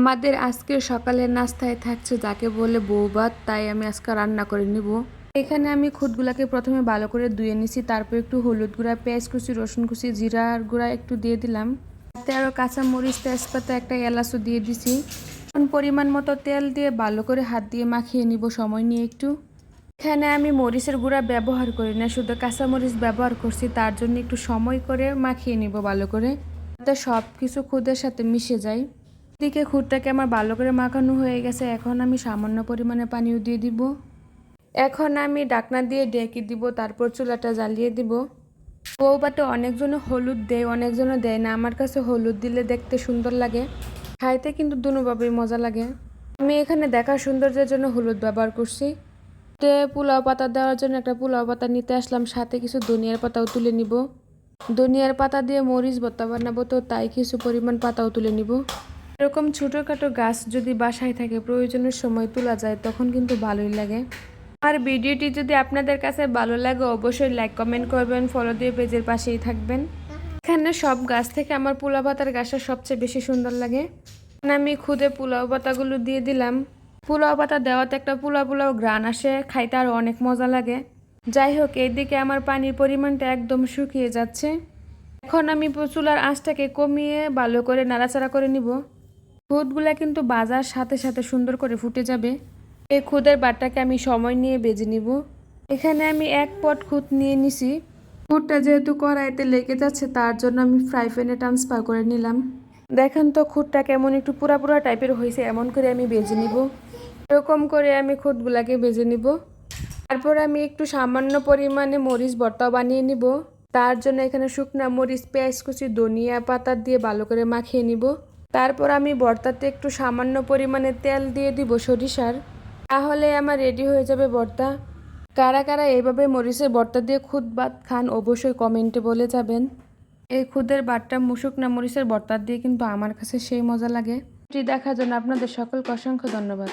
আমাদের আজকে সকালের নাস্তায় থাকছে যাকে বলে বউ ভাত, তাই আমি আজকে রান্না করে নিব। এখানে আমি খুদগুলাকে প্রথমে ভালো করে ধুয়ে নিছি, তারপর একটু হলুদ গুঁড়া, পেঁয়াজ কুচি, রসুন কুচি, জিরার গুঁড়া একটু দিয়ে দিলাম। তাতে আরও কাঁচামরিচ, তেজপাতা, একটা এলাচও দিয়ে দিছি। এখন পরিমাণ মতো তেল দিয়ে ভালো করে হাত দিয়ে মাখিয়ে নিব সময় নিয়ে একটু। এখানে আমি মরিচের গুঁড়া ব্যবহার করি না, শুধু কাঁচামরিচ ব্যবহার করছি, তার জন্য একটু সময় করে মাখিয়ে নিব ভালো করে, যাতে সব কিছু খুদের সাথে মিশে যায়। এদিকে খুদটাকে আমার ভালো করে মাখানো হয়ে গেছে, এখন আমি সামান্য পরিমাণে পানিও দিয়ে দিব। এখন আমি ঢাকনা দিয়ে ঢেকে দিব, তারপর চুলাটা জ্বালিয়ে দিব। বউ ভাতে অনেকজনে হলুদ দেয়, অনেকজনে দেয় না। আমার কাছে হলুদ দিলে দেখতে সুন্দর লাগে, খাইতে কিন্তু দুনোভাবেই মজা লাগে। আমি এখানে দেখার সৌন্দর্যের জন্য হলুদ ব্যবহার করছি। পোলাও পাতা দেওয়ার জন্য একটা পোলাও পাতা নিতে আসলাম, সাথে কিছু ধনিয়ার পাতাও তুলে নিব। ধনিয়ার পাতা দিয়ে মরিচ ভর্তা বানাবো, তো তাই কিছু পরিমাণ পাতাও তুলে নিব। এরকম ছোটোখাটো গাছ যদি বাসায় থাকে, প্রয়োজনের সময় তোলা যায়, তখন কিন্তু ভালোই লাগে। আর ভিডিওটি যদি আপনাদের কাছে ভালো লাগে, অবশ্যই লাইক কমেন্ট করবেন, ফলো দিয়ে পেজের পাশেই থাকবেন। এখানে সব গাছ থেকে আমার পোলাও পাতার গাছটা সবচেয়ে বেশি সুন্দর লাগে। আমি খুদে পোলাও পাতাগুলো দিয়ে দিলাম। পোলাও পাতা দেওয়াতে একটা পোলাও পোলাও ঘ্রাণ আসে, খাইতে আরও অনেক মজা লাগে। যাই হোক, এইদিকে আমার পানির পরিমাণটা একদম শুকিয়ে যাচ্ছে। এখন আমি চুলার আঁচটাকে কমিয়ে ভালো করে নাড়াচাড়া করে নিব। খুদগুলা কিন্তু ভাজার সাথে সাথে সুন্দর করে ফুটে যাবে। এই খুদের বাটটাকে আমি সময় নিয়ে ভেজে নিব। এখানে আমি এক পট খুদ নিয়ে নিছি। খুদটা যেহেতু কড়াইতে লেগে যাচ্ছে, তার জন্য আমি ফ্রাই প্যানে ট্রান্সফার করে নিলাম। দেখেন তো খুদটা কেমন একটু পুরা পুরা টাইপের হয়েছে, এমন করে আমি ভেজে নিব। এরকম করে আমি খুদগুলাকে ভেজে নিব। তারপর আমি একটু সামান্য পরিমাণে মরিচ ভর্তা বানিয়ে নিব। তার জন্য এখানে শুকনা মরিচ, পেঁয়াজ কুচি, ধনিয়া পাতা দিয়ে ভালো করে মাখিয়ে নিব। তারপর আমি ভর্তাতে একটু সামান্য পরিমাণে তেল দিয়ে দিব সরিষার, তাহলে আমার রেডি হয়ে যাবে ভর্তা। কারা কারা এইভাবে মরিচের ভর্তা দিয়ে খুদ ভাত খান, অবশ্যই কমেন্টে বলে যাবেন। এই খুদের ভাতটা শুকনা মরিচের ভর্তা দিয়ে কিন্তু আমার কাছে সেই মজা লাগে। এটি দেখার জন্য আপনাদের সকলকে অসংখ্য ধন্যবাদ।